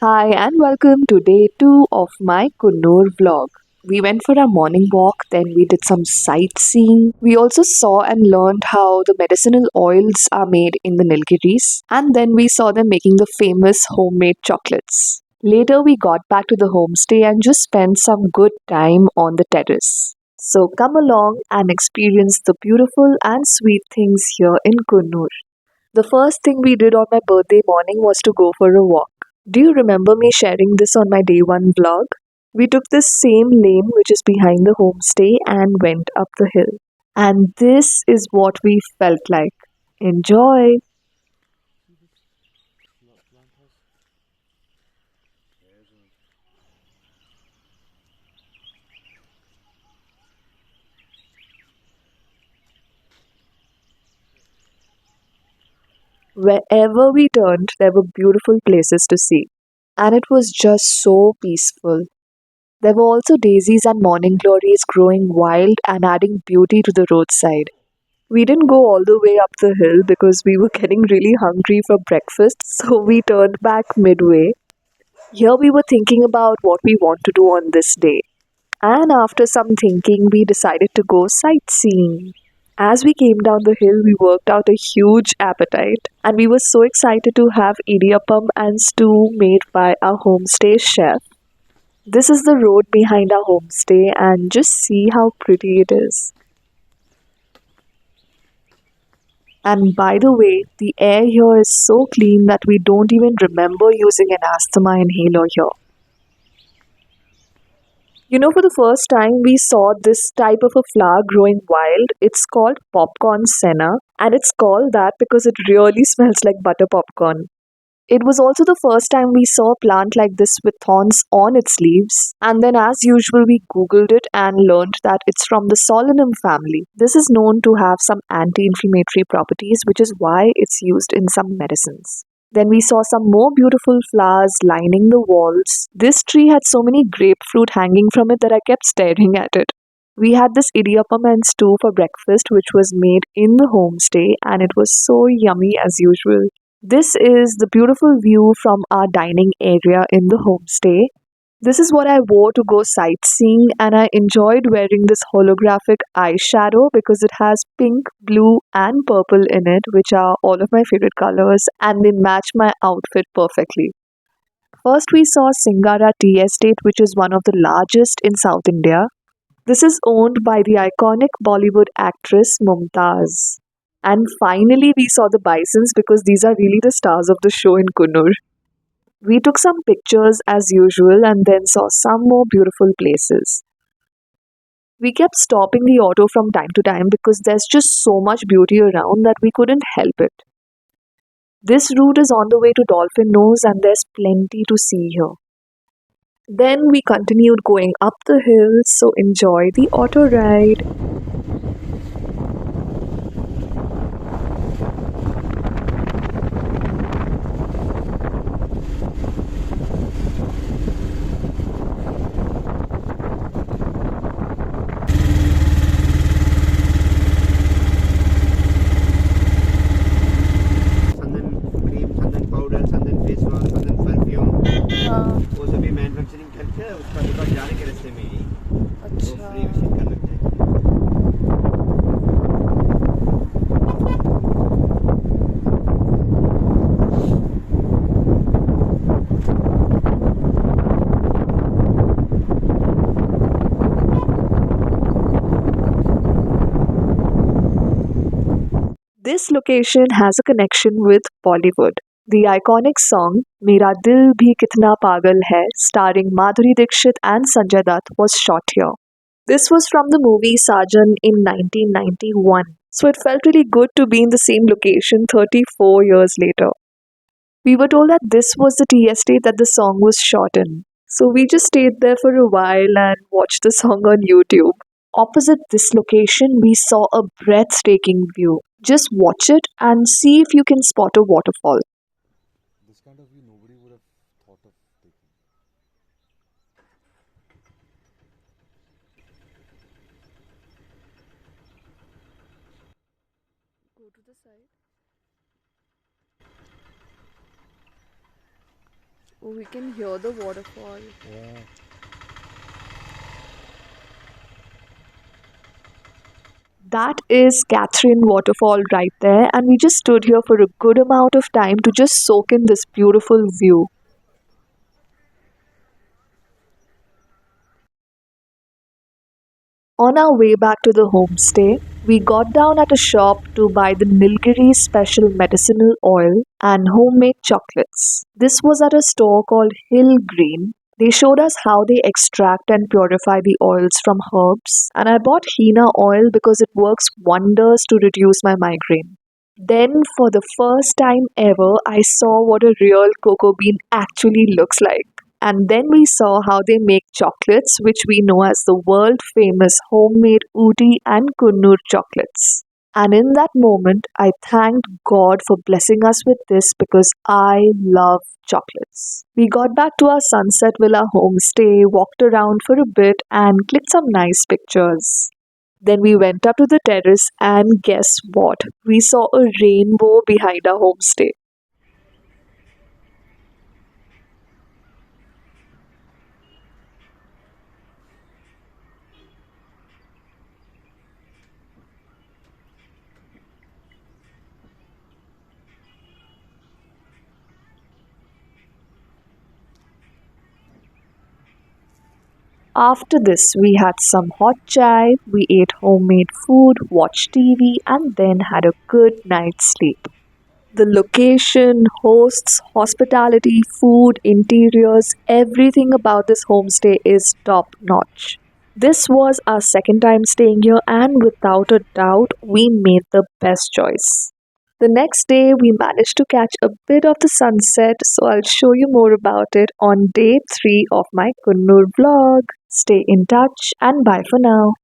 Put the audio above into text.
Hi and welcome to day 2 of my Coonoor vlog. We went for a morning walk, then we did some sightseeing. We also saw and learned how the medicinal oils are made in the Nilgiris, and then we saw them making the famous homemade chocolates. Later, we got back to the homestay and just spent some good time on the terrace. So, come along and experience the beautiful and sweet things here in Coonoor. The first thing we did on my birthday morning was to go for a walk. Do you remember me sharing this on my day 1 vlog? We took this same lane which is behind the homestay and went up the hill. And this is what we felt like. Enjoy! Wherever we turned, there were beautiful places to see. And it was just so peaceful. There were also daisies and morning glories growing wild and adding beauty to the roadside. We didn't go all the way up the hill because we were getting really hungry for breakfast, so we turned back midway. Here we were thinking about what we want to do on this day. And after some thinking, we decided to go sightseeing. As we came down the hill, we worked out a huge appetite, and we were so excited to have idiappam and stew made by our homestay chef. This is the road behind our homestay, and just see how pretty it is. And by the way, the air here is so clean that we don't even remember using an asthma inhaler here. For the first time, we saw this type of a flower growing wild. It's called popcorn senna, and it's called that because it really smells like butter popcorn. It was also the first time we saw a plant like this with thorns on its leaves. And then, as usual, we googled it and learned that it's from the solanum family. This is known to have some anti inflammatory properties, which is why it's used in some medicines. Then we saw some more beautiful flowers lining the walls. This tree had so many grapefruit hanging from it that I kept staring at it. We had this idiappam and stew for breakfast, which was made in the homestay, and it was so yummy as usual. This is the beautiful view from our dining area in the homestay. This is what I wore to go sightseeing, and I enjoyed wearing this holographic eyeshadow because it has pink, blue, and purple in it, which are all of my favorite colors, and they match my outfit perfectly. First, we saw Singara Tea Estate, which is one of the largest in South India. This is owned by the iconic Bollywood actress Mumtaz. And finally, we saw the bisons because these are really the stars of the show in Coonoor. We took some pictures as usual and then saw some more beautiful places. We kept stopping the auto from time to time because there's just so much beauty around that we couldn't help it. This route is on the way to Dolphin Nose and there's plenty to see here. Then we continued going up the hill, so enjoy the auto ride. Chandan cream Chandan powder Chandan face wash Chandan perfume वो सभी manufacturing करके उसका दुकान जाने के रास्ते में ही वो फ्री विजिट कर लेते हैं। This location has a connection with Bollywood. The iconic song Mera Dil Bhi Kitna Pagal Hai, starring Madhuri Dixit and Sanjay Dutt, was shot here. This was from the movie Saajan in 1991. So it felt really good to be in the same location 34 years later. We were told that this was the tea estate that the song was shot in. So we just stayed there for a while and watched the song on YouTube. Opposite this location, we saw a breathtaking view. Just watch it and see if you can spot a waterfall. This kind of view nobody would have thought of taking. Go to the side. Oh, we can hear the waterfall. Yeah. That is Catherine Waterfall right there, and we just stood here for a good amount of time to just soak in this beautiful view. On our way back to the homestay, we got down at a shop to buy the Nilgiris special medicinal oil and homemade chocolates. This was at a store called Hill Green. They showed us how they extract and purify the oils from herbs, and I bought henna oil because it works wonders to reduce my migraine. Then, for the first time ever, I saw what a real cocoa bean actually looks like. And then we saw how they make chocolates, which we know as the world famous homemade OOTD and Coonoor chocolates. And in that moment, I thanked God for blessing us with this because I love chocolates. We got back to our Sunset Villa homestay, walked around for a bit, and clicked some nice pictures. Then we went up to the terrace, and guess what? We saw a rainbow behind our homestay. After this, we had some hot chai, we ate homemade food, watched TV, and then had a good night's sleep. The location, hosts, hospitality, food, interiors, everything about this homestay is top notch. This was our second time staying here, and without a doubt, we made the best choice. The next day, we managed to catch a bit of the sunset, so I'll show you more about it on day 3 of my Coonoor vlog. Stay in touch and bye for now.